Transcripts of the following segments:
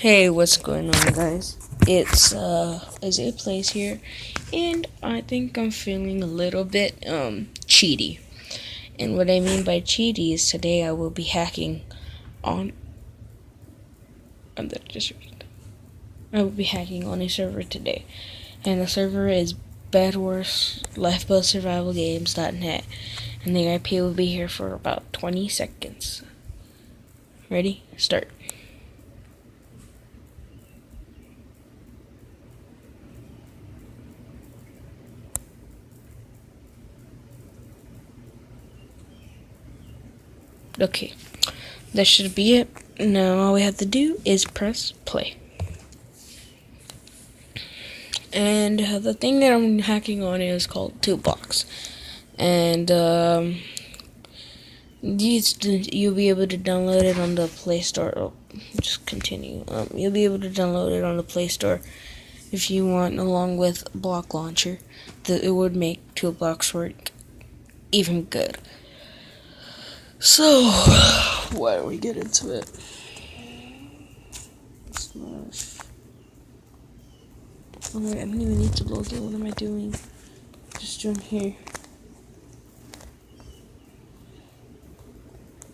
Hey, what's going on, guys? It's Isaiah Plays here, and I think I'm feeling a little bit cheaty. And what I mean by cheaty is today I will be hacking on I will be hacking on a server today, and the server is bedwarsLifeboatSurvivalGames.net, and the IP will be here for about 20 seconds. Ready? Start. Okay, that should be it. Now all we have to do is press play. And the thing that I'm hacking on is called Toolbox. And you'll be able to download it on the Play Store. Oh, just continue. You'll be able to download it on the Play Store if you want, along with Block Launcher. It would make Toolbox work even good. So, why don't we get into it? Smash. Oh wait, I don't even need to log in. What am I doing? Just join here.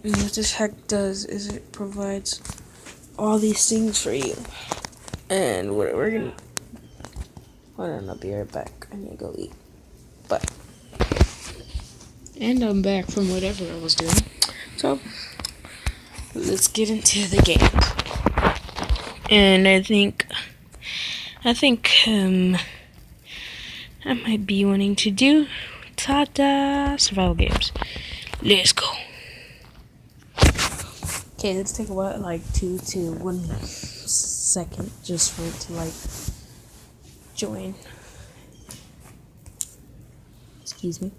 And what this hack does is it provides all these things for you. And what we're gonna... Hold on, I'll be right back. I need to go eat. Bye. And I'm back from whatever I was doing. So, let's get into the game. And I think I might be wanting to do survival games. Let's go. Okay, let's take about like 2 to 1 second just for it to like join. Excuse me.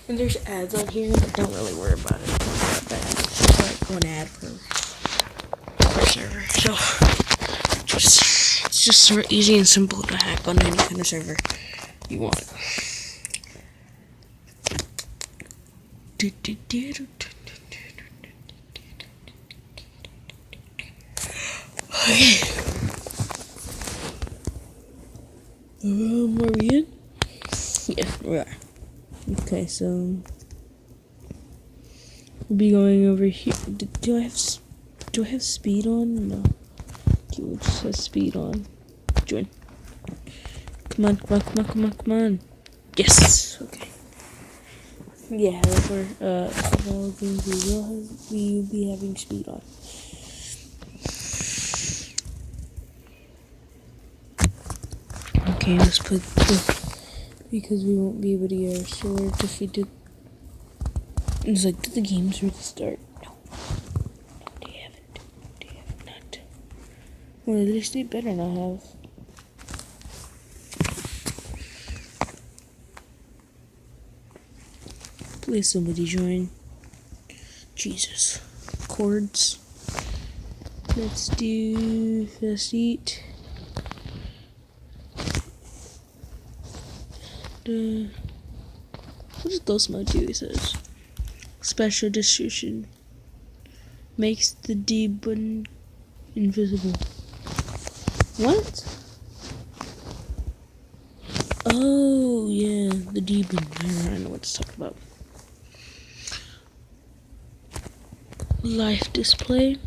And there's ads on here, but don't really worry about it. It's like one ad per server. So it's just so easy and simple to hack on any kind of server you want. Okay. Are we in? Yeah, we are. Okay, so we'll be going over here. Do I have speed on? No. Okay, we just have speed on. Join. Come on. Yes. Okay. Yeah, for all games we will be having speed on. Okay, let's put because we won't be able to get our sword if we did. It's like, did the games restart? No, they haven't. They have not. Well, at least they better not have. Please, somebody join. Jesus. Chords. Let's do Fast Eat. What does those mod do? It says special distribution makes the D button invisible. What? Oh yeah, the D button. I know what to talk about. Life display.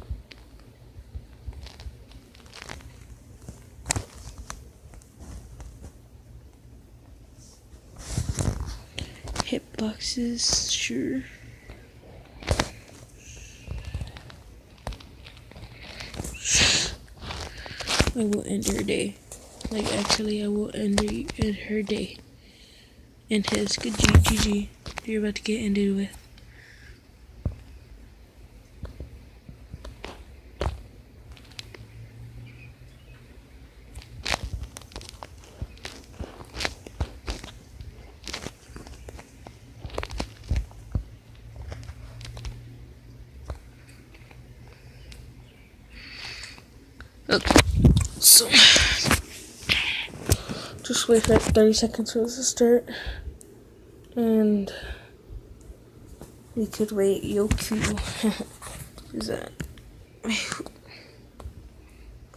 Hitboxes, sure. I will end her day. Like, actually, I will end her day. And his. Good GG. You're about to get ended with. Okay, so just wait for 30 seconds for this to start, and we could wait Yoku. Who's that?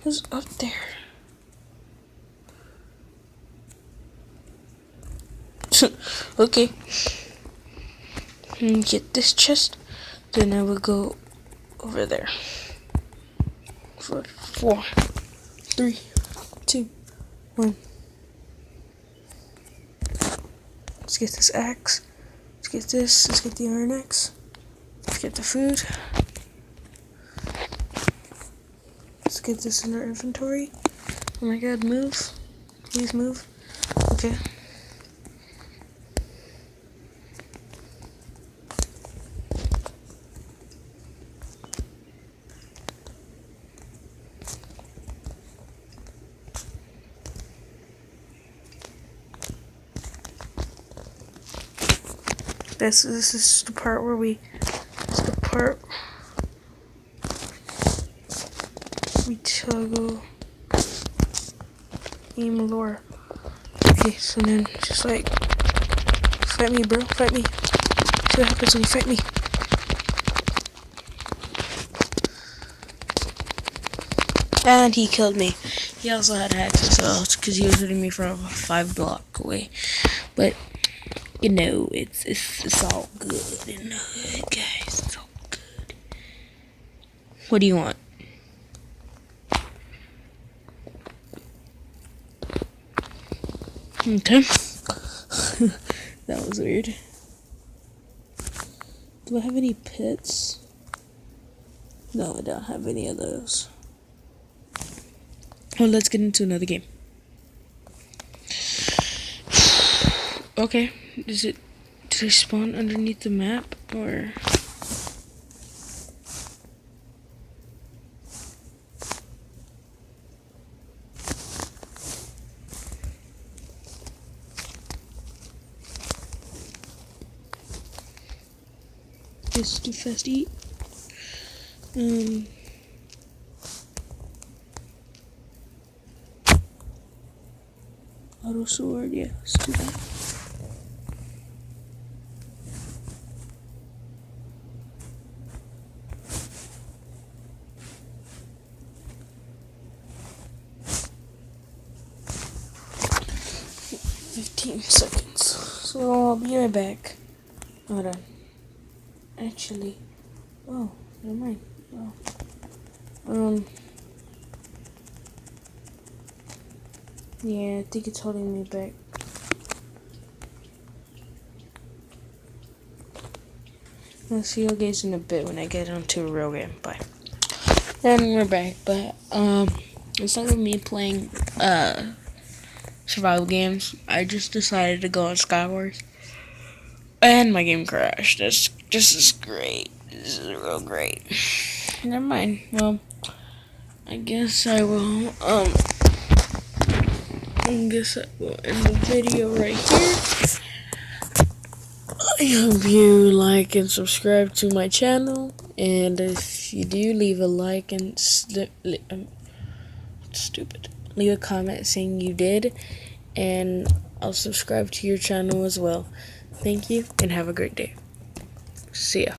Who's up there? Okay. Get this chest. Then I will go over there. 4, 3, 2, 1. Let's get this axe. Let's get this. Let's get the iron axe. Let's get the food. Let's get this in our inventory. Oh my god, move. Please move. Okay. This is the part where we toggle aim lore. Okay, so then just like fight me, bro, fight me. See what happens when you fight me. And he killed me. He also had access because he was hitting me from 5 blocks away. But you know, it's all good in the hood, guys. It's all good. What do you want? Okay. That was weird. Do I have any pets? No, I don't have any of those. Well, let's get into another game. Okay. Did I spawn underneath the map or? Just too fast to eat. Auto sword, yeah, let's do that. Seconds. So I'll be right back. Hold on. Actually, oh, never mind. Oh. Yeah, I think it's holding me back. I'll see you guys in a bit when I get onto a real game. Bye. And we're back, but instead of me playing survival games, I just decided to go on Skywars, and my game crashed. This is great. This is real great. Never mind. Well, I guess I will end the video right here. I hope you like and subscribe to my channel, and if you do, leave a like and leave a comment saying you did, and I'll subscribe to your channel as well. Thank you, and have a great day. See ya.